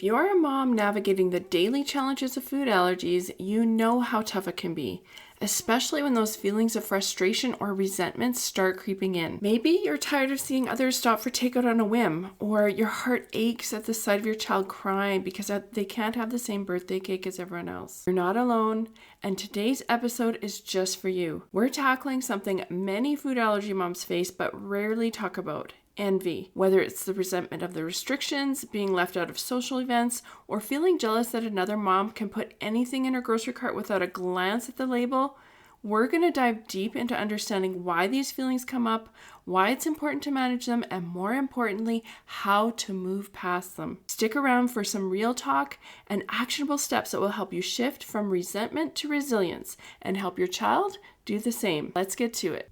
If you're a mom navigating the daily challenges of food allergies, you know how tough it can be, especially when those feelings of frustration or resentment start creeping in. Maybe you're tired of seeing others stop for takeout on a whim, or your heart aches at the sight of your child crying because they can't have the same birthday cake as everyone else. You're not alone, and today's episode is just for you. We're tackling something many food allergy moms face but rarely talk about. Envy, whether it's the resentment of the restrictions, being left out of social events, or feeling jealous that another mom can put anything in her grocery cart without a glance at the label. We're going to dive deep into understanding why these feelings come up, why it's important to manage them, and more importantly, how to move past them. Stick around for some real talk and actionable steps that will help you shift from resentment to resilience and help your child do the same. Let's get to it.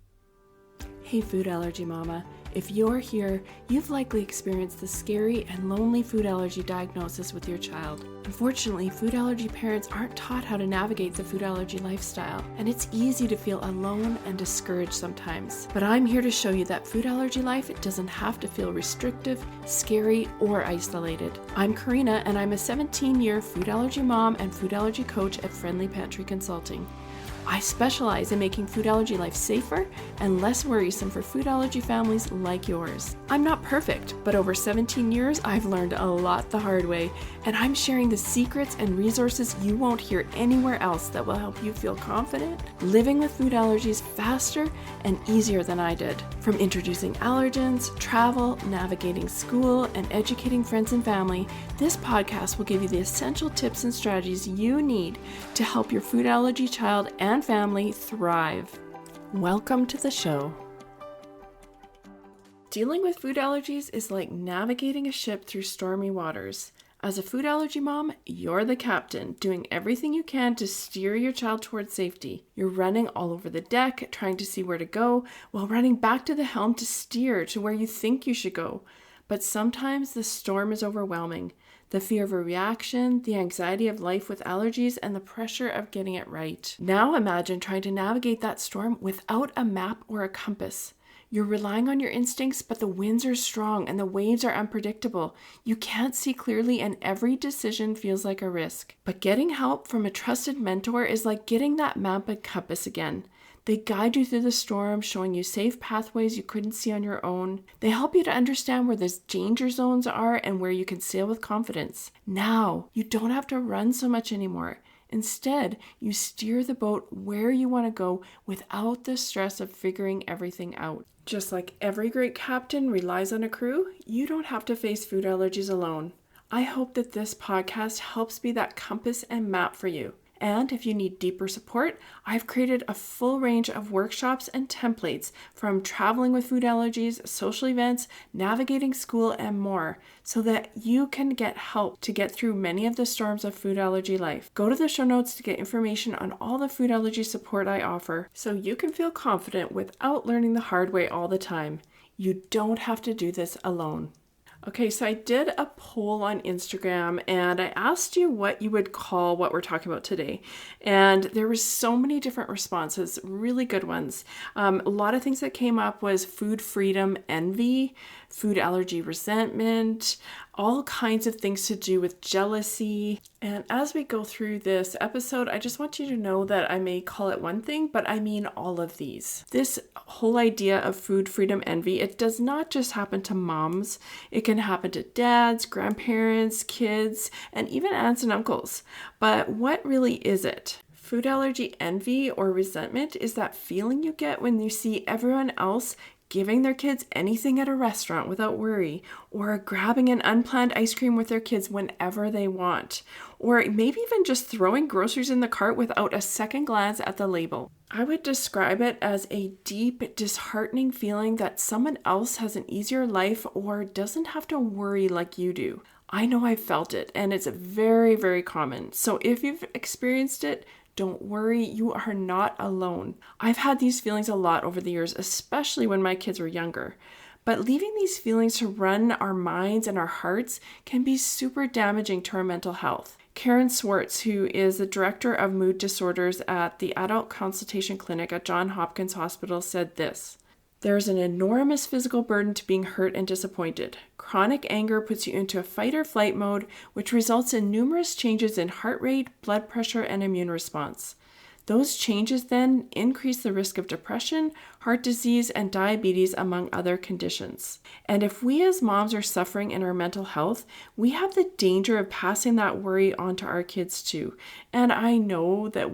Hey, food allergy mama. If you're here, you've likely experienced the scary and lonely food allergy diagnosis with your child. Unfortunately, food allergy parents aren't taught how to navigate the food allergy lifestyle, and it's easy to feel alone and discouraged sometimes. But I'm here to show you that food allergy life, it doesn't have to feel restrictive, scary, or isolated. I'm Karina, and I'm a 17-year food allergy mom and food allergy coach at Friendly Pantry Consulting. I specialize in making food allergy life safer and less worrisome for food allergy families like yours. I'm not perfect, but over 17 years, I've learned a lot the hard way, and I'm sharing the secrets and resources you won't hear anywhere else that will help you feel confident living with food allergies faster and easier than I did. From introducing allergens, travel, navigating school, and educating friends and family, this podcast will give you the essential tips and strategies you need to help your food allergy child and family thrive. Welcome to the show. Dealing with food allergies is like navigating a ship through stormy waters. As a food allergy mom, you're the captain, doing everything you can to steer your child towards safety. You're running all over the deck, trying to see where to go, while running back to the helm to steer to where you think you should go. But sometimes the storm is overwhelming. The fear of a reaction, the anxiety of life with allergies, and the pressure of getting it right. Now imagine trying to navigate that storm without a map or a compass. You're relying on your instincts, but the winds are strong and the waves are unpredictable. You can't see clearly and every decision feels like a risk. But getting help from a trusted mentor is like getting that map and compass again. They guide you through the storm, showing you safe pathways you couldn't see on your own. They help you to understand where the danger zones are and where you can sail with confidence. Now, you don't have to run so much anymore. Instead, you steer the boat where you want to go without the stress of figuring everything out. Just like every great captain relies on a crew, you don't have to face food allergies alone. I hope that this podcast helps be that compass and map for you. And if you need deeper support, I've created a full range of workshops and templates from traveling with food allergies, social events, navigating school, and more, so that you can get help to get through many of the storms of food allergy life. Go to the show notes to get information on all the food allergy support I offer, so you can feel confident without learning the hard way all the time. You don't have to do this alone. Okay, so I did a poll on Instagram and I asked you what you would call what we're talking about today. And there were so many different responses, really good ones. A lot of things that came up was food freedom envy, food allergy resentment, all kinds of things to do with jealousy. And as we go through this episode, I just want you to know that I may call it one thing, but I mean all of these. This whole idea of food freedom envy, it does not just happen to moms. It can happen to dads, grandparents, kids, and even aunts and uncles. But what really is it? Food allergy envy or resentment is that feeling you get when you see everyone else giving their kids anything at a restaurant without worry, or grabbing an unplanned ice cream with their kids whenever they want, or maybe even just throwing groceries in the cart without a second glance at the label. I would describe it as a deep, disheartening feeling that someone else has an easier life or doesn't have to worry like you do. I know I've felt it, and it's very, very common. So if you've experienced it, don't worry, you are not alone. I've had these feelings a lot over the years, especially when my kids were younger. But leaving these feelings to run our minds and our hearts can be super damaging to our mental health. Karen Swartz, who is the director of mood disorders at the Adult Consultation Clinic at Johns Hopkins Hospital, said this: There's an enormous physical burden to being hurt and disappointed. Chronic anger puts you into a fight or flight mode, which results in numerous changes in heart rate, blood pressure, and immune response. Those changes then increase the risk of depression, heart disease, and diabetes, among other conditions. And if we as moms are suffering in our mental health, we have the danger of passing that worry on to our kids too. And I know that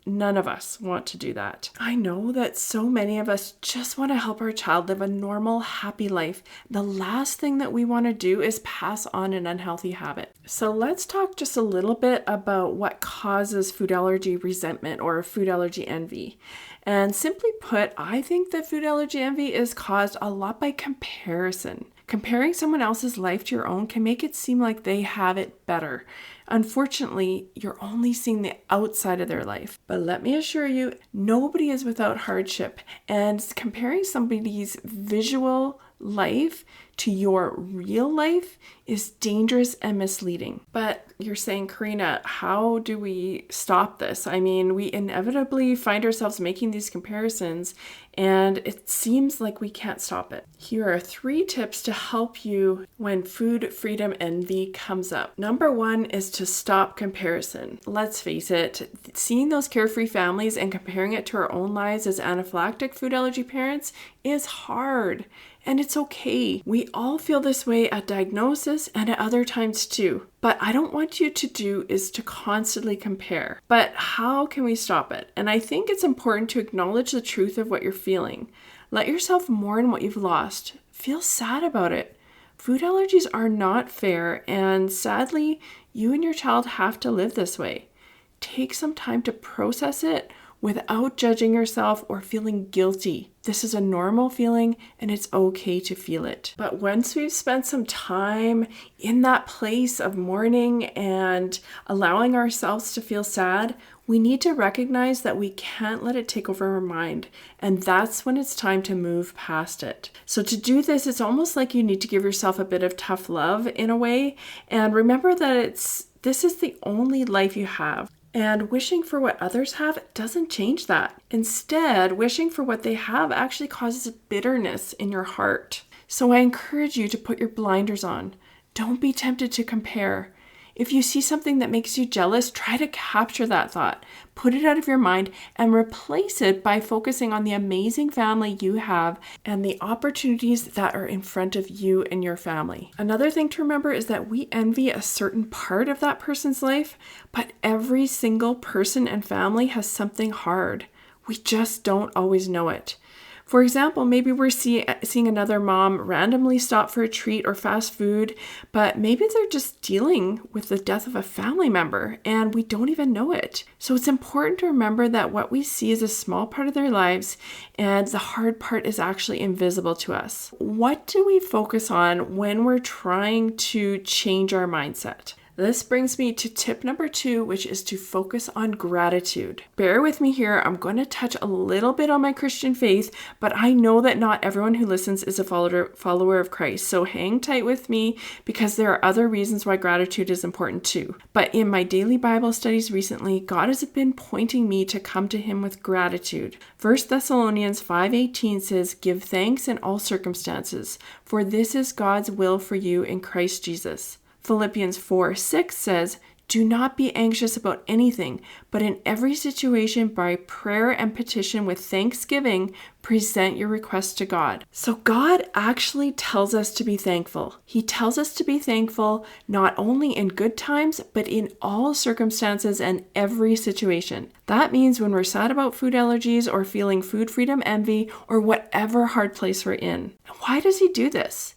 none of us want to do that. I know that so many of us just want to help our child live a normal, happy life. The last thing that we want to do is pass on an unhealthy habit. So let's talk just a little bit about what causes food allergy resentment or food allergy envy. And simply put, I think that food allergy envy is caused a lot by comparison. Comparing someone else's life to your own can make it seem like they have it better. Unfortunately, you're only seeing the outside of their life. But let me assure you, nobody is without hardship. And comparing somebody's visual life to your real life is dangerous and misleading. But you're saying, Karina, how do we stop this? I mean, we inevitably find ourselves making these comparisons, and it seems like we can't stop it. Here are 3 tips to help you when food freedom envy comes up. Number 1 is to stop comparison. Let's face it, seeing those carefree families and comparing it to our own lives as anaphylactic food allergy parents is hard. And it's okay. We all feel this way at diagnosis and at other times too. But I don't want you to do is to constantly compare. But how can we stop it? And I think it's important to acknowledge the truth of what you're feeling. Let yourself mourn what you've lost. Feel sad about it. Food allergies are not fair, and sadly, you and your child have to live this way. Take some time to process it without judging yourself or feeling guilty. This is a normal feeling and it's okay to feel it. But once we've spent some time in that place of mourning and allowing ourselves to feel sad, we need to recognize that we can't let it take over our mind. And that's when it's time to move past it. So to do this, it's almost like you need to give yourself a bit of tough love in a way. And remember that this is the only life you have. And wishing for what others have doesn't change that. Instead, wishing for what they have actually causes bitterness in your heart. So I encourage you to put your blinders on. Don't be tempted to compare. If you see something that makes you jealous, try to capture that thought, put it out of your mind, and replace it by focusing on the amazing family you have and the opportunities that are in front of you and your family. Another thing to remember is that we envy a certain part of that person's life, but every single person and family has something hard. We just don't always know it. For example, maybe we're seeing another mom randomly stop for a treat or fast food, but maybe they're just dealing with the death of a family member and we don't even know it. So it's important to remember that what we see is a small part of their lives and the hard part is actually invisible to us. What do we focus on when we're trying to change our mindset? This brings me to tip number 2, which is to focus on gratitude. Bear with me here. I'm going to touch a little bit on my Christian faith, but I know that not everyone who listens is a follower of Christ. So hang tight with me because there are other reasons why gratitude is important too. But in my daily Bible studies recently, God has been pointing me to come to Him with gratitude. 1 Thessalonians 5:18 says, "Give thanks in all circumstances, for this is God's will for you in Christ Jesus." Philippians 4:6 says, "Do not be anxious about anything, but in every situation by prayer and petition with thanksgiving, present your requests to God." So God actually tells us to be thankful. He tells us to be thankful not only in good times, but in all circumstances and every situation. That means when we're sad about food allergies or feeling food freedom envy or whatever hard place we're in. Why does He do this?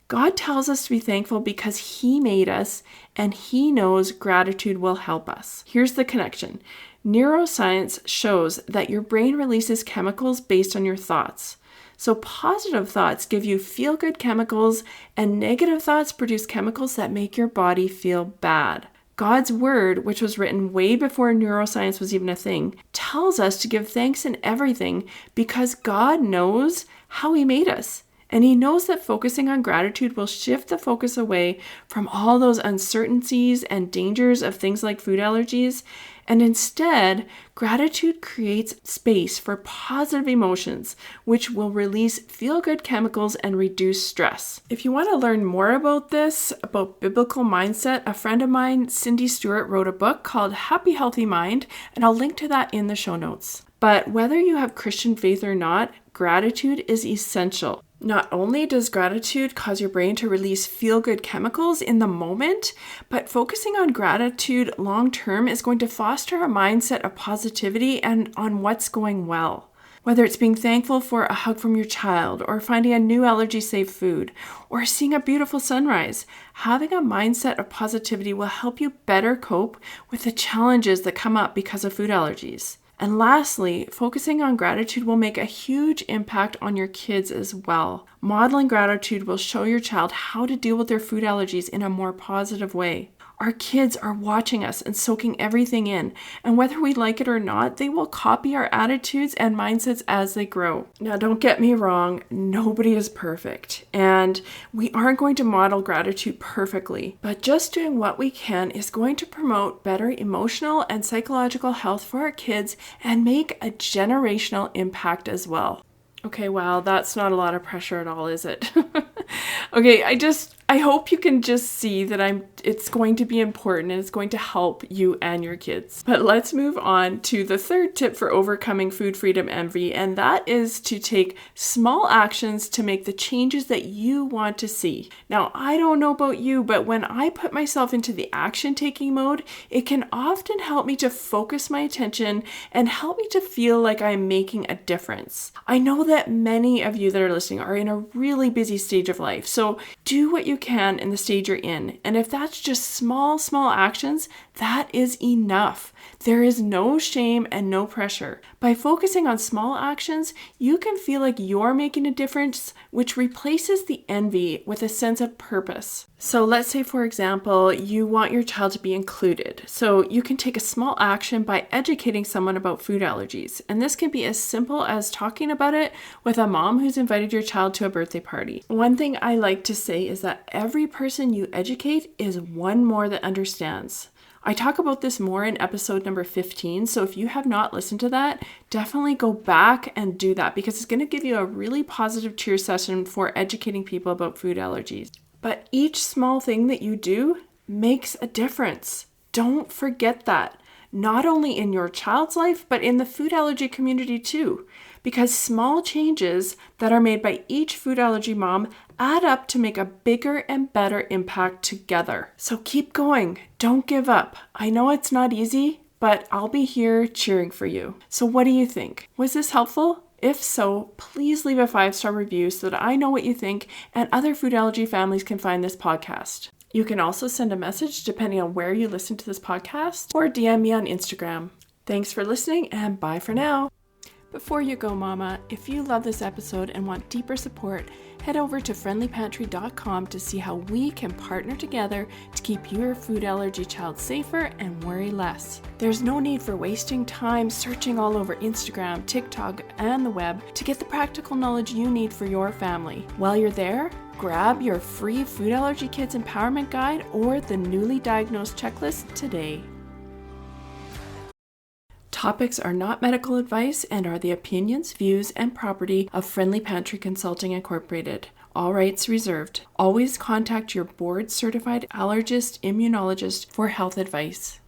God tells us to be thankful because He made us and He knows gratitude will help us. Here's the connection. Neuroscience shows that your brain releases chemicals based on your thoughts. So positive thoughts give you feel-good chemicals and negative thoughts produce chemicals that make your body feel bad. God's word, which was written way before neuroscience was even a thing, tells us to give thanks in everything because God knows how He made us. And he knows that focusing on gratitude will shift the focus away from all those uncertainties and dangers of things like food allergies. And instead, gratitude creates space for positive emotions, which will release feel-good chemicals and reduce stress. If you want to learn more about this, about biblical mindset, a friend of mine, Cindy Stewart, wrote a book called Happy Healthy Mind, and I'll link to that in the show notes. But whether you have Christian faith or not, gratitude is essential. Not only does gratitude cause your brain to release feel-good chemicals in the moment, but focusing on gratitude long-term is going to foster a mindset of positivity and on what's going well. Whether it's being thankful for a hug from your child, or finding a new allergy-safe food, or seeing a beautiful sunrise, having a mindset of positivity will help you better cope with the challenges that come up because of food allergies. And lastly, focusing on gratitude will make a huge impact on your kids as well. Modeling gratitude will show your child how to deal with their food allergies in a more positive way. Our kids are watching us and soaking everything in, and whether we like it or not, they will copy our attitudes and mindsets as they grow. Now, don't get me wrong, nobody is perfect, and we aren't going to model gratitude perfectly, but just doing what we can is going to promote better emotional and psychological health for our kids and make a generational impact as well. Okay, wow, that's not a lot of pressure at all, is it? Okay, I hope you can just see that it's going to be important and it's going to help you and your kids. But let's move on to the third tip for overcoming food freedom envy, and that is to take small actions to make the changes that you want to see. Now, I don't know about you, but when I put myself into the action-taking mode, it can often help me to focus my attention and help me to feel like I'm making a difference. I know that many of you that are listening are in a really busy stage of life, so do what you can in the stage you're in. And if that's just small actions, that is enough. There is no shame and no pressure. By focusing on small actions, you can feel like you're making a difference, which replaces the envy with a sense of purpose. So let's say, for example, you want your child to be included. So you can take a small action by educating someone about food allergies. And this can be as simple as talking about it with a mom who's invited your child to a birthday party. One thing I like to say is that every person you educate is one more that understands. I talk about this more in episode number 15, so if you have not listened to that, definitely go back and do that because it's going to give you a really positive cheer session for educating people about food allergies. But each small thing that you do makes a difference. Don't forget that, not only in your child's life, but in the food allergy community too, because small changes that are made by each food allergy mom add up to make a bigger and better impact together. So keep going. Don't give up. I know it's not easy, but I'll be here cheering for you. So what do you think? Was this helpful? If so, please leave a 5-star review so that I know what you think and other food allergy families can find this podcast. You can also send a message depending on where you listen to this podcast or DM me on Instagram. Thanks for listening and bye for now. Before you go, Mama, if you love this episode and want deeper support, head over to friendlypantry.com to see how we can partner together to keep your food allergy child safer and worry less. There's no need for wasting time searching all over Instagram, TikTok, and the web to get the practical knowledge you need for your family. While you're there, grab your free Food Allergy Kids Empowerment Guide or the newly diagnosed checklist today. Topics are not medical advice and are the opinions, views, and property of Friendly Pantry Consulting Incorporated. All rights reserved. Always contact your board-certified allergist immunologist for health advice.